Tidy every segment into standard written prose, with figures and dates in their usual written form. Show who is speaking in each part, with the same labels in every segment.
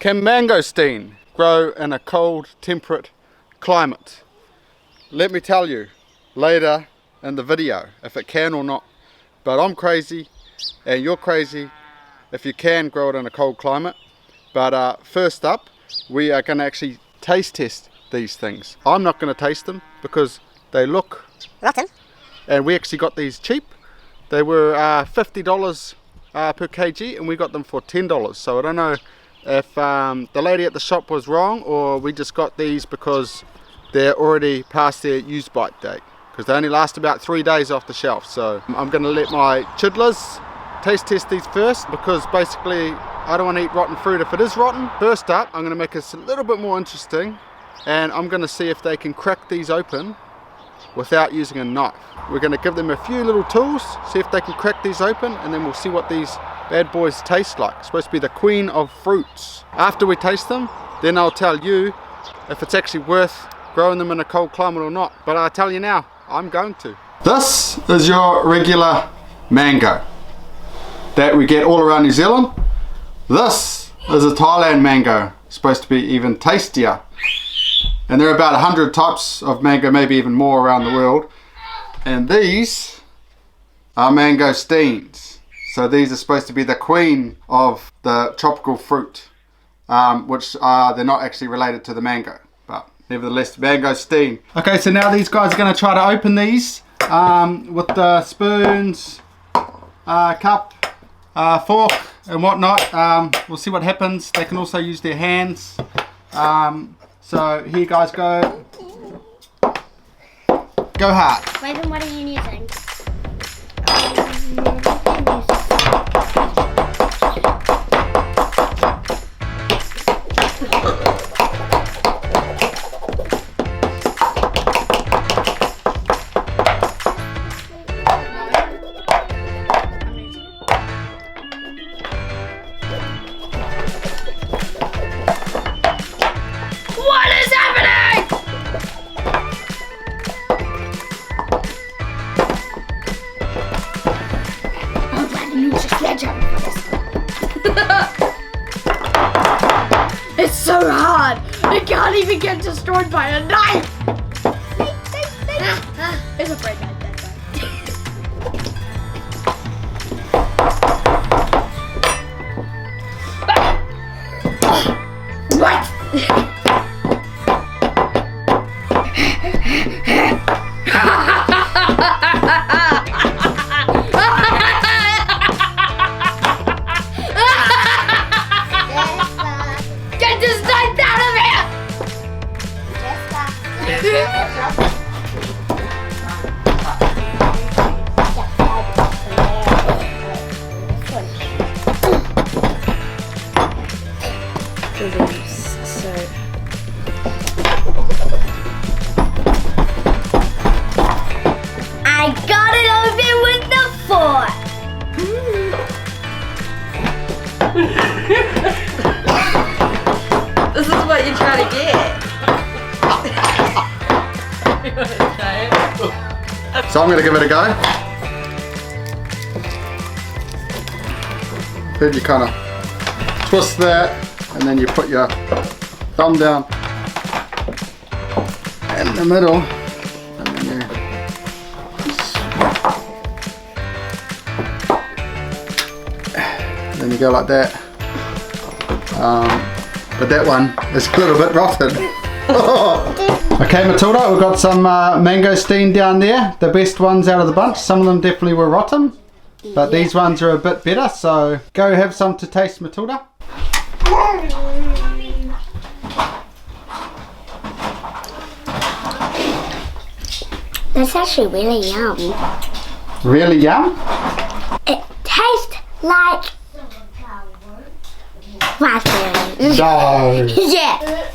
Speaker 1: Can mangosteen grow in a cold, temperate climate? Let me tell you later in the video if it can or not. But I'm crazy and you're crazy if you can grow it in a cold climate. But first up, we are going to actually taste test these things. I'm not going to taste them because they look
Speaker 2: rotten.
Speaker 1: And we actually got these cheap. They were $50 per kg and we got them for $10. So I don't know if the lady at the shop was wrong or we just got these because they're already past their use bite date, because they only last about 3 days off the shelf. So I'm going to let my chidlers taste test these first, because basically I don't want to eat rotten fruit if it is rotten. First up, I'm going to make this a little bit more interesting, and I'm going to see if they can crack these open without using a knife. We're going to give them a few little tools, see if they can crack these open, and then we'll see what these bad boys taste like. It's supposed to be the queen of fruits. After we taste them, then I'll tell you if it's actually worth growing them in a cold climate or not. But I'll tell you now, I'm going to. This is your regular mango that we get all around New Zealand. This is a Thailand mango, supposed to be even tastier. And there are about 100 types of mango, maybe even more around the world. And these are mangosteens. So these are supposed to be the queen of the tropical fruit, which they're not actually related to the mango, but nevertheless, mangosteen. Okay, so now these guys are going to try to open these with the spoons, cup, fork and whatnot. We'll see what happens. They can also use their hands. So here you guys go. Go hard.
Speaker 2: Wait, then what are you using?
Speaker 3: It's so hard. It can't even get destroyed by a knife. It's a break knife, that's right. What? Get this knife out of here!
Speaker 2: I got it open with the fork.
Speaker 3: This is what you try to get.
Speaker 1: So I'm going to give it a go. Then you kind of twist that, and then you put your thumb down in the middle, and then you go like that. But that one is a little bit rotten. Okay, Matilda, we've got some mangosteen down there, the best ones out of the bunch. Some of them definitely were rotten, but these ones are a bit better, so go have some to taste, Matilda.
Speaker 2: That's actually really yum.
Speaker 1: Really yum?
Speaker 2: It tastes like raspberry.
Speaker 1: No.
Speaker 2: Yeah.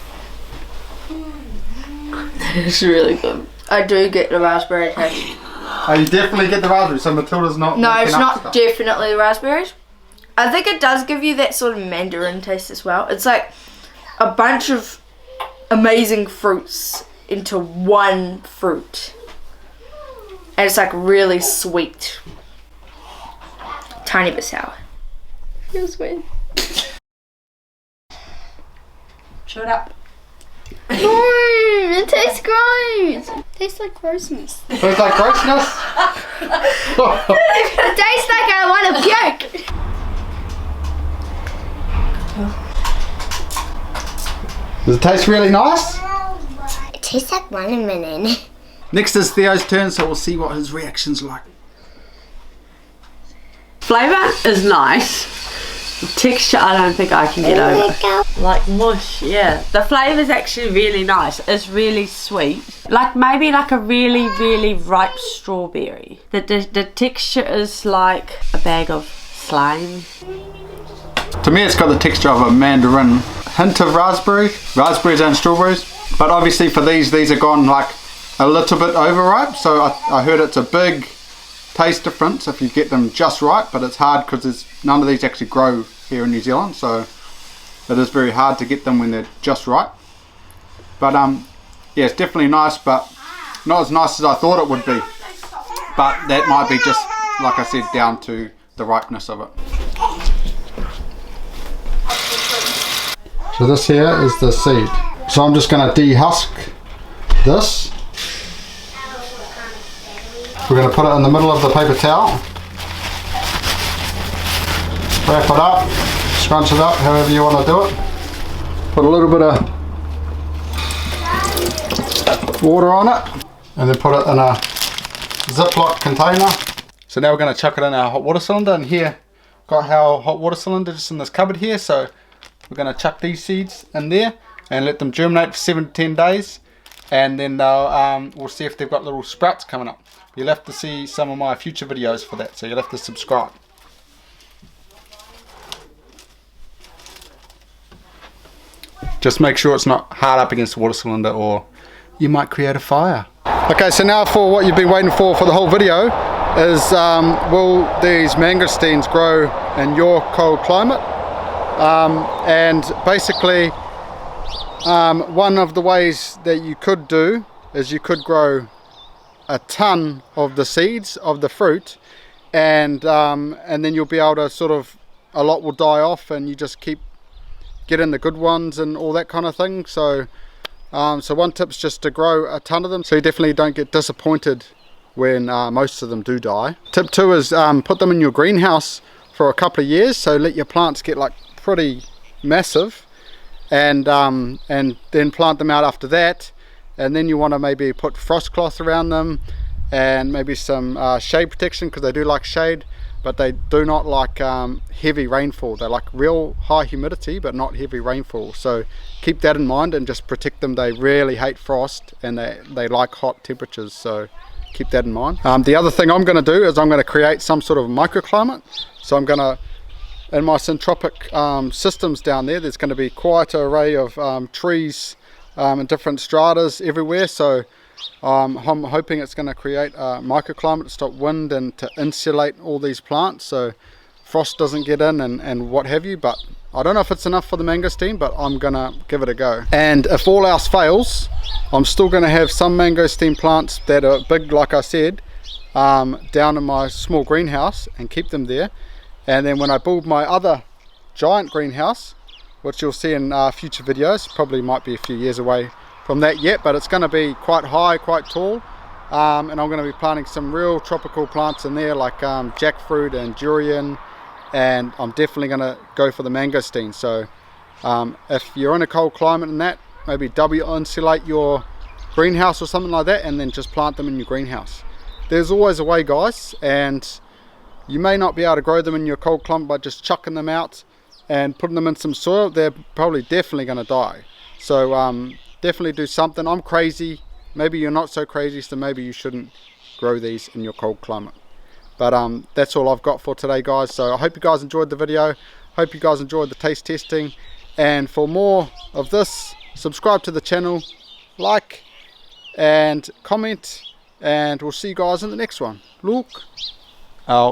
Speaker 3: It's really good. I do get the raspberry taste.
Speaker 1: Oh, you definitely get the raspberry, so Matilda's not.
Speaker 3: No, it's
Speaker 1: making up
Speaker 3: not
Speaker 1: stuff.
Speaker 3: definitely the raspberries. I think it does give you that sort of mandarin taste as well. It's like a bunch of amazing fruits into one fruit. And it's like really sweet. Tiny bit sour. Feels weird.
Speaker 4: Chew it up.
Speaker 2: No, it tastes gross. It tastes like grossness.
Speaker 1: Tastes like grossness?
Speaker 2: It tastes like I want to puke.
Speaker 1: Does it taste really nice?
Speaker 2: It tastes like watermelon.
Speaker 1: Next is Theo's turn, so we'll see what his reaction's like.
Speaker 4: Flavour is nice. Texture, I don't think I can get over. Like mush, yeah. The flavour's actually really nice. It's really sweet. Like maybe like a really, really ripe strawberry. The texture is like a bag of slime.
Speaker 1: To me, it's got the texture of a mandarin. Hint of raspberries and strawberries. But obviously for these are gone like a little bit overripe. So I heard it's a big taste difference if you get them just right, but it's hard because none of these actually grow here in New Zealand, so it is very hard to get them when they're just right. But yeah, it's definitely nice, but not as nice as I thought it would be. But that might be just, like I said, down to the ripeness of it. So this here is the seed. So I'm just going to dehusk this. We're going to put it in the middle of the paper towel, wrap it up, scrunch it up, however you want to do it. Put a little bit of water on it, and then put it in a Ziploc container. So now we're going to chuck it in our hot water cylinder, and here, got our hot water cylinder just in this cupboard here, so we're going to chuck these seeds in there and let them germinate for 7 to 10 days, and then we'll see if they've got little sprouts coming up. You'll have to see some of my future videos for that, so you'll have to subscribe. Just make sure it's not hard up against the water cylinder or you might create a fire. Okay, so now for what you've been waiting for the whole video is will these mangosteens grow in your cold climate? And basically one of the ways that you could do is you could grow a ton of the seeds of the fruit, and then you'll be able to sort of, a lot will die off and you just keep getting the good ones and all that kind of thing. So so one tip's just to grow a ton of them, so you definitely don't get disappointed when most of them do die. Tip 2 is put them in your greenhouse for a couple of years, so let your plants get like pretty massive, and then plant them out after that. And then you want to maybe put frost cloth around them and maybe some shade protection, because they do like shade, but they do not like heavy rainfall. They like real high humidity but not heavy rainfall, so keep that in mind and just protect them. They really hate frost and they like hot temperatures, so keep that in mind. The other thing I'm going to do is I'm going to create some sort of microclimate. So I'm going to, in my syntropic systems down there, there's going to be quite an array of trees and different stratas everywhere, so I'm hoping it's going to create a microclimate to stop wind and to insulate all these plants so frost doesn't get in and what have you. But I don't know if it's enough for the mangosteen, but I'm gonna give it a go. And if all else fails, I'm still going to have some mangosteen plants that are big, like I said, down in my small greenhouse and keep them there. And then when I build my other giant greenhouse, which you'll see in future videos, probably might be a few years away from that yet, but it's going to be quite high, quite tall, and I'm going to be planting some real tropical plants in there, like jackfruit and durian, and I'm definitely going to go for the mangosteen. So if you're in a cold climate and that, maybe double insulate your greenhouse or something like that, and then just plant them in your greenhouse. There's always a way, guys, and you may not be able to grow them in your cold climate by just chucking them out and putting them in some soil. They're probably definitely going to die. So definitely do something. I'm crazy, maybe you're not so crazy, so maybe you shouldn't grow these in your cold climate. But that's all I've got for today, guys. So I hope you guys enjoyed the video, hope you guys enjoyed the taste testing, and for more of this, subscribe to the channel, like and comment, and we'll see you guys in the next one. Look out.